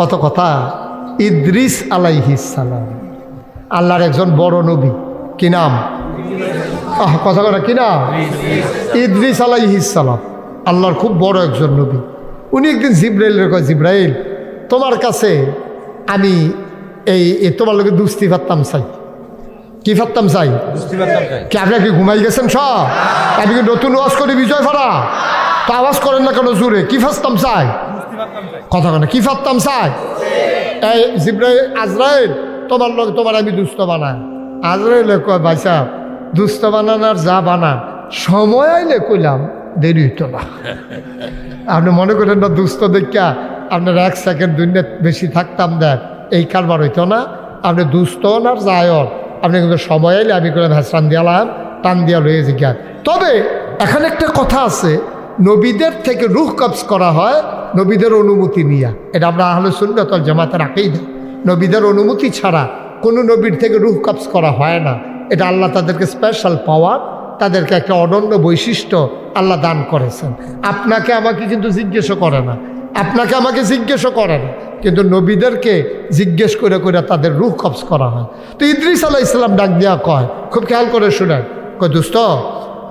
কত কথা। ইদ্রিস আলাইহিস সালাম আল্লাহর একজন বড় নবী। কি নাম? কথা কথা কি নাম? ইদ্রিস আলাইহিস সালাম আল্লাহর খুব বড় একজন নবী। উনি একদিন জিব্রাইলের কয়, জিব্রাইল তোমার কাছে আমি এই তোমার লোকে দুস্তি ফাত্তাম চাই। কি ফাত্তাম চাই? কি আপনার কি ঘুমাই গেছেন সব? আপনি কি নতুন ওয়াজ করে বিজয় ফারা তো আওয়াজ করেন না কেন জোরে? কি ফাত্তাম চাই? কথা কেন কি ফাত্তাম চাই? এই জিব্রাইল আজরাইল তোমার লোক তোমার আমি দুস্থ বানাই। আজরাইল কয় ভাই সাহেব দুস্থ বানান আর যা বানান সময় আইলে কইলাম দেরি হইতো না। আপনি মনে করেন না দুস্থ দেখা আপনার 1 সেকেন্ড 2 মিনিট বেশি থাকতাম দেন এই কারবার হইতো না। আপনি দুস্থ আর যায় আপনি কিন্তু সময় আইলে আমি করে ভ্যাসান দিয়ালাম টান দিয়া রয়ে জিজ্ঞান। তবে এখানে একটা কথা আছে, নবীদের থেকে রুহ কবজ করা হয় নবীদের অনুমতি নিয়ে। এটা আমরা আহলে সুন্নাত ওয়াল জামাতের আকীদা। নবীদের অনুমতি ছাড়া কোনো নবীর থেকে রুহ কবজ করা হয় না। এটা আল্লাহ তাদেরকে স্পেশাল পাওয়ার, তাদেরকে একটা অনন্য বৈশিষ্ট্য আল্লাহ দান করেছেন। আপনাকে আমাকে কিন্তু জিজ্ঞেসও করে না, আপনাকে আমাকে জিজ্ঞেসও করে না, কিন্তু নবীদেরকে জিজ্ঞেস করে করে তাদের রুহ কবজ করা হয়। তো ইদ্রিস আলাইহিস সালাম ডাক দিয়া কয়, খুব খেয়াল করে শুনেন, কয় দুস্থ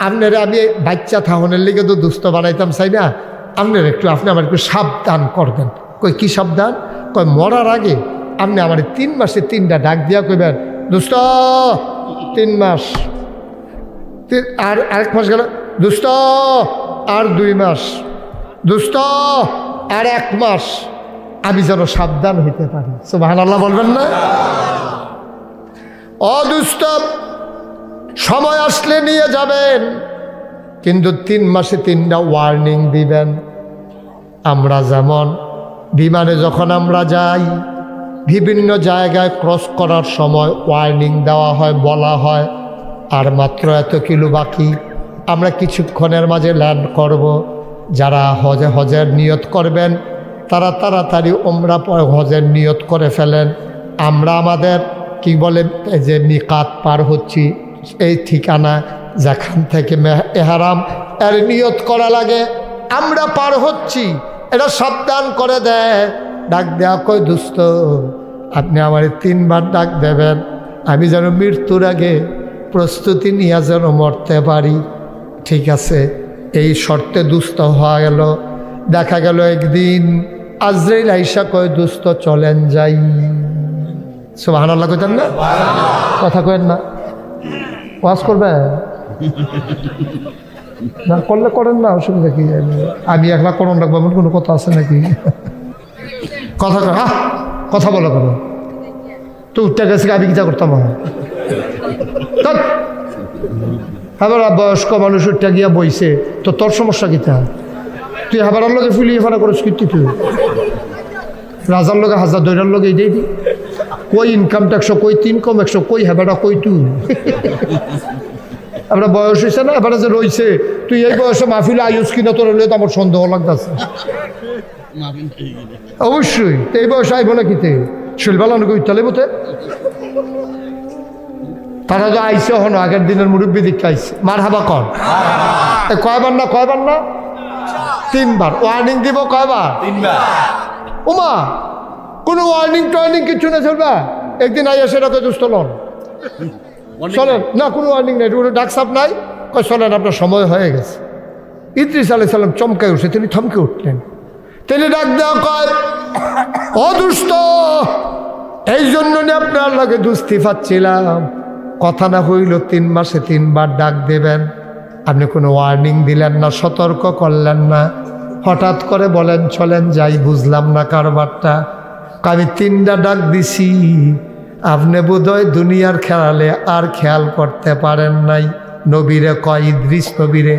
আপনারা আমি বাচ্চা থাহনের লিগে তো দুস্থ বানাইতাম চাই না, আপনার আপনি আমার একটু সাবধান করবেন। কই কি সাবধান? কয় মরার আগে আপনি আমার 3 মাসে 3টা ডাক দিয়া কইবেন, দুস্থ 3 মাস, আর 1 মাস গেল, দুস্থ আর 2 মাস, দুস্থ আর 1 মাস, আমি যেন সাবধান হইতে পারি। সুবহানাল্লাহ বলবেন না? অদুস্থ সময় আসলে নিয়ে যাবেন, কিন্তু 3 মাসে 3টা ওয়ার্নিং দিবেন। আমরা যেমন বিমানে যখন আমরা যাই বিভিন্ন জায়গায় ক্রস করার সময় ওয়ার্নিং দেওয়া হয়, বলা হয় আর মাত্র এত কিলো বাকি, আমরা কিছুক্ষণের মাঝে ল্যান্ড করব। যারা হজের নিয়ত করবেন তারা তাড়াতাড়ি ওমরা হজের নিয়ত করে ফেলেন। আমরা আমাদের কি বলে যে মিকাত পার হচ্ছি, এই ঠিকানা যেখান থেকে এহরাম এর নিয়ত করা লাগে আমরা পার হচ্ছি, এটা সাবধান করে দেয়। ডাক দেয়া কই দুস্থ আপনি আমার 3 বার ডাক দেবেন, আমি যেন মৃত্যুর আগে প্রস্তুতি নিয়ে যেন মরতে পারি। ঠিক আছে, এই শর্তে দুস্থ হওয়া গেল। দেখা গেল একদিন আজরাইল আইসা কয় দুস্থ চলেন যাই। সুবহানাল্লাহ কইতেন না? কথা কয়েন না, ওয়াজ করবে না, করলে করেন না, অসুবিধা কি? আমি একলা করণ রাখবো এমন কোনো কথা আছে নাকি? কথা কথা বলো করো তো উঠতে গেছে আমি কিতা করতাম। আবার বয়স্ক মানুষ উঠতে গিয়া বইছে তো তোর সমস্যা কিতা? তুই হাবার লগে ফুলিয়ে ফানা করিস কিন্তু তুই রাজার লগে হাজার দৈরার লগে এই দি কই ইনকাম ট্যাক্স কই 3 কম 100 কই হেবাটা কই তুই? আমরা বয়স হয়েছে না, এবারে যে রয়েছে তুই এই বয়সে মাহফিলে আয়ুষ কিনা তোর হলে তো আমার সন্দেহ লাগতেছে। অবশ্যই এই বয়সে আইব না কিতে শৈলবালানো কই তালে বতে তারা তো আইসে হন আগের দিনের মুরব্বী দীক্ষা আইসে। মার হাবা কর কয়বার না 3 বার ওয়ার্নিং দিব। কয়বার? 3 বার। ওমা কোনো ওয়ার্নিং টর্নিং কিছু না, চলবা একদিন আইয়া সেটা কই দুস্থ লন চলেন না, কোনো ওয়ার্নিং নাই, কোনো ডাকসাপ নাই, কয় চলেন আপনার সময় হয়ে গেছে। ইদ্রিস আলাইহিস সালাম চমকায় উঠছে, তিনি থমকে উঠলেন। তিনি ডাক দেওয়া কয় অদুস্থ এই জন্য আপনার লাগে দুস্থি পাচ্ছিলাম, কথা না হইল 3 মাসে 3 বার ডাক দেবেন, আপনি কোনো ওয়ার্নিং দিলেন না, সতর্ক করলেন না, হঠাৎ করে বলেন চলেন যাই। বুঝলাম না কারবারটা। আমি 3টা ডাক দিছি, আপনি বোধহয় দুনিয়ার খেয়ালে আর খেয়াল করতে পারেন নাই। নবীরে কয় ইদ্রিস নবীরে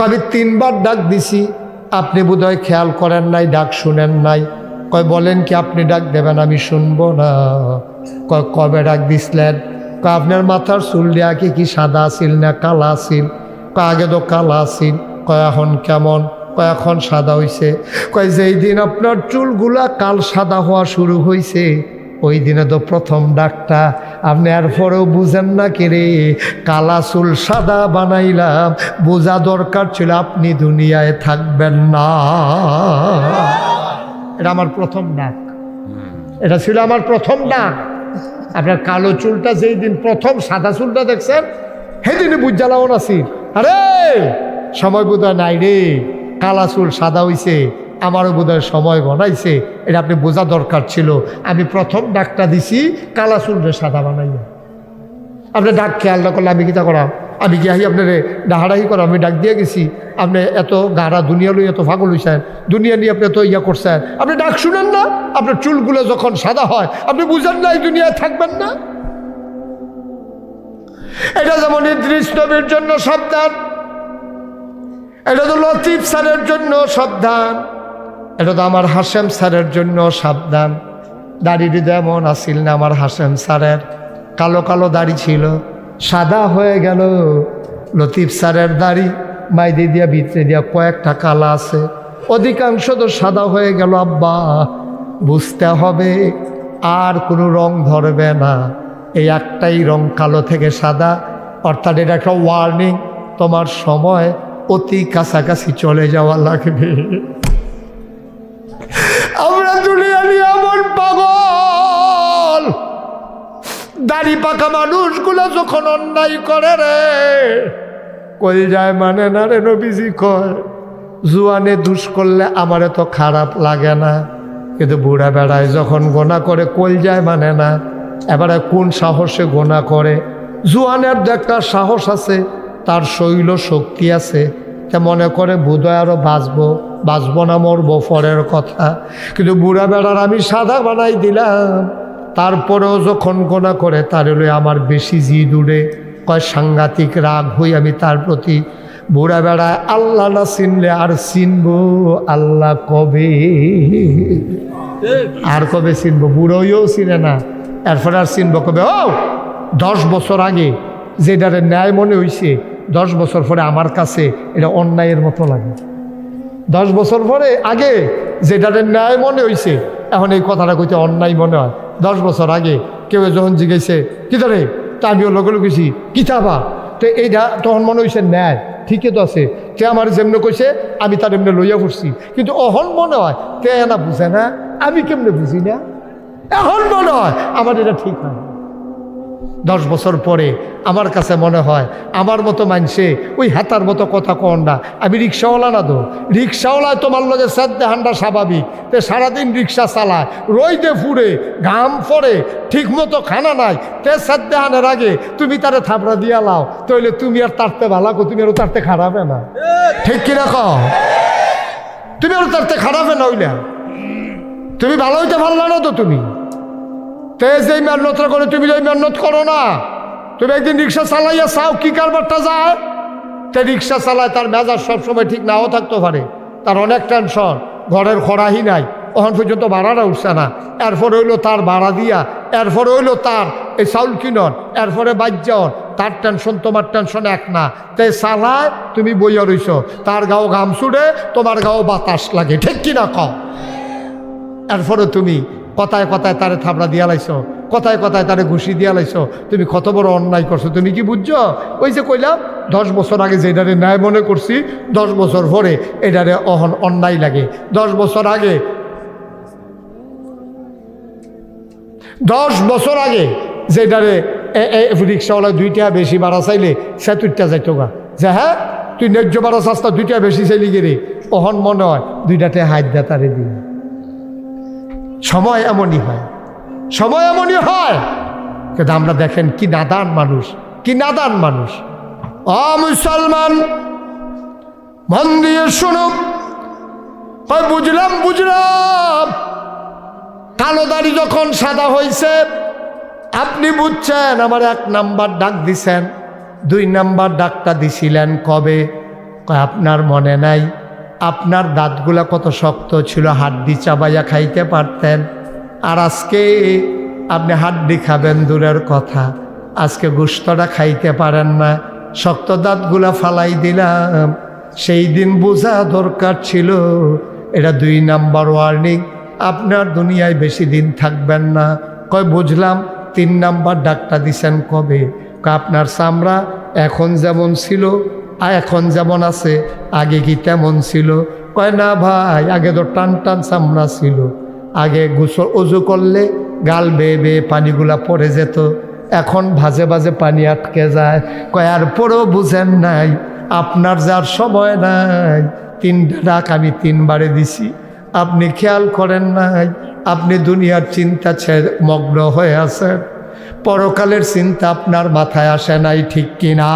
আমি 3 বার ডাক দিছি, আপনি বোধহয় খেয়াল করেন নাই, ডাক শুনেন নাই। কয় বলেন কি আপনি ডাক দেবেন? আমি শুনবো না। কয় কবে ডাক দিছিলেন? কয় আপনার মাথার চুল দেয়া কি সাদা আসিল না কালা আসিল? কয় আগে তো কালা আসিল। কয় এখন কেমন? কয় এখন সাদা হইছে। কয় যেই দিন আপনার চুলগুলা কাল সাদা হওয়া শুরু হয়েছে ওই দিনে তো প্রথম ডাকটা, আপনি আর পরেও বুঝেন না কে রে, কালা চুল সাদা বানাইলাম, বোঝা দরকার ছিল আপনি দুনিয়ায় থাকবেন না। এটা আমার প্রথম ডাক। এটা ছিল আমার প্রথম ডাক। আপনার কালো চুলটা যেই দিন প্রথম সাদা চুলটা দেখছেন সেদিনই বুঝালাও নাসির, আরে সময় বোধহয় নাই রে, কালা চুল সাদা হইছে, আমারও বোধহয় সময় গনাইছে, এটা আপনি বোঝা দরকার ছিল। আমি প্রথম ডাকটা দিছি কালা চুলরে সাদা বানাইয়া। আপনি ডাক খেয়াল না করলে আমি কিতা করা, আমি কি আহি আপনার ডাহাডাহি করা, আমি ডাক দিয়ে গেছি। আপনি এত গাড়া দুনিয়া লই এত পাগল হইছেন, দুনিয়া নিয়ে আপনি এত ইয়া করছেন, আপনি ডাক শুনেন না? আপনার চুলগুলো যখন সাদা হয় আপনি বুঝেন না এই দুনিয়ায় থাকবেন না। এটা যেমন ইদ্রিস নবীর জন্য সাবধান, এটা তো লতিফ স্যারের জন্য সাবধান, এটা তো আমার হাশেম স্যারের জন্য সাবধান। দাড়িটি যেমন আসিল না আমার হাশেম স্যারের, কালো কালো দাড়ি ছিল, সাদা হয়ে গেল। লতিফ স্যারের দাড়ি মাইদি দিয়া ভিতরে দিয়া কয়েকটা কালা আছে, অধিকাংশ তো সাদা হয়ে গেল। আব্বা বুঝতে হবে আর কোনো রং ধরবে না, এই একটাই রং কালো থেকে সাদা, অর্থাৎ এটা একটা ওয়ার্নিং, তোমার সময় অতি কাছাকাছি চলে যাওয়া লাগবে। আমরা দুনিয়া নিয়ে এমন পাগল, দাড়ি পাকা মানুষগুলো যখন অন্যায় করে রে কই যায় মানে না রে। নবীজি কয় জুয়ানে দুষ করলে আমারে তো খারাপ লাগে না, কিন্তু বুড়া বেড়ায় যখন গোনা করে কই যায় মানে না। এবারে কোন সাহসে গোনা করে? জুয়ানের যে একটা সাহস আছে, তার শৈল শক্তি আছে, তে মনে করে বোধহয় আরও বাঁচবো না, মরবো পরের কথা। কিন্তু বুড়া বেড়ার আমি সাদা বানাই দিলাম, তারপরেও যখন গোনা করে তার হলে আমার বেশি জিদ উড়ে, কয় সাংঘাতিক রাগ হই আমি তার প্রতি। বুড়া বেড়ায় আল্লাহ না চিনলে আর চিনবো আল্লাহ কবে, আর কবে চিনবো? বুড়োও চিনে না, এরপরে আর চিনবো কবে? ও 10 বছর আগে যেটারে ন্যায় মনে হইছে, 10 বছর পরে আমার কাছে এটা অন্যায়ের মতো লাগে। 10 বছর পরে আগে যেটারে ন্যায় মনে হইছে, এখন এই কথাটা কইতে অন্যায় মনে হয়। 10 বছর আগে কেউ যখন জিজ্ঞেসে কিতারে, তা আমিও লগে লগেছি কিতাবা, তো এইটা তখন মনে হয়েছে ন্যায়, ঠিকই তো আছে, তে আমার যেমনি কইছে আমি তার এমনি লইয়া পড়ছি। কিন্তু অহন মনে হয় তে না বুঝে না, আমি কেমনে বুঝি না, এখন মনে হয় আমার এটা ঠিক হয়। 10 বছর পরে আমার কাছে মনে হয় আমার মতো মানুষে ওই হাতার মতো কথা কন না। আমি রিক্সাওয়ালা না তো, রিক্সাওয়ালায় তোমার লগে সাদ্দে হান্ডা স্বাভাবিক, তে সারাদিন রিক্সা চালায়, রইদে ফুড়ে, ঘাম পড়ে, ঠিক মতো খানা নাই, তে সাদ্দে হানের আগে তুমি তারে থাপড়া দিয়া লাও, তাইলে তুমি আর তারতে ভালো কো, তুমি আরও তারতে খারাপে না, ঠিক কিনা কও? তুমি আরও তারতে খারাপে না হইলে, তুমি ভালো হইতে পারলা না তো। তুমি তে যেই মেহনতটা করে তুমি যেই মেহনত করো না, তুমি একদিন রিক্সা চালাইয়া চাও কি কারবারটা যায়, তে রিক্সা চালায় তার মেজাজ সবসময় ঠিক নাও থাকতে পারে, তার অনেক টেনশন, ঘরের খরাহি নাই, ওখান পর্যন্ত ভাড়াটা উঠছে না, এরপরে হইলো তার ভাড়া দিয়া, এরপরে হইলো তার এই চাউল কিনন, এরপরে বাজ্যান, তার টেনশন তোমার টেনশন এক না। তাই চালায় তুমি বইয়া রইছ, তার গাও ঘাম ছুড়ে, তোমার গাও বাতাস লাগে, ঠিক কিনা কও? এরপরে তুমি কথায় কথায় তারে থাবড়া দিয়া লাইছো, কথায় কথায় তারে ঘুষি দিয়া লাইছো, তুমি কত বড় অন্যায় করছো তুমি কি বুঝছো? ওই যে কইলাম 10 বছর আগে যেটারে ন্যায় মনে করছি, 10 বছর পরে এটারে অহন অন্যায় লাগে। 10 বছর আগে 10 বছর আগে যেটারে রিক্সাওয়ালা 2 টাকা বেশি ভাড়া চাইলে সে 2 টাকা যাইতো গা, যে হ্যাঁ তুই ন্যায্য ভাড়া চাস্তা 2 টাকা বেশি চাইলি গেলে, অহন মনে হয় 2টাতে হাত দেয় তারে দিই। সময় এমনই হয়, সময় এমনই হয়। কিন্তু আমরা দেখেন কি নাদান মানুষ, কি নাদান মানুষ। মুসলমান মন দিয়ে শুনুন, বুঝলাম কালো দাড়ি যখন সাদা হয়েছে আপনি বুঝছেন, আমার 1 নাম্বার ডাক দিছেন, 2 নাম্বার ডাকটা দিছিলেন কবে? আপনার মনে নাই? আপনার দাঁতগুলা কত শক্ত ছিল, হাড্ডি চাবাইয়া খাইতে পারতেন, আর আজকে আপনি হাড্ডি খাবেন দূরের কথা, আজকে গোশতটা খাইতে পারেন না, শক্ত দাঁতগুলা ফালাই দিলাম। সেই দিন বোঝা দরকার ছিল, এটা 2 নাম্বার ওয়ার্নিং, আপনার দুনিয়ায় বেশি দিন থাকবেন না। কয় বুঝলাম। 3 নাম্বার ডাকটা দিছেন কবে? আপনার চামড়া এখন যেমন ছিল এখন যেমন আছে, আগে কি তেমন ছিল? কয় না ভাই, আগে তো টান টান চামড়া ছিল, আগে গোসল অজু করলে গাল বেয়ে বেয়ে পানিগুলা পড়ে যেত, এখন ভাজে ভাজে পানি আটকে যায়। কয় আর পরেও বুঝেন নাই, আপনার যার সময় নাই, 3টা ডাক আমি 3বারে দিছি, আপনি খেয়াল করেন নাই। আপনি দুনিয়ার চিন্তা ছেড়ে মগ্ন হয়ে আছেন, পরকালের চিন্তা আপনার মাথায় আসে নাই, ঠিক কিনা?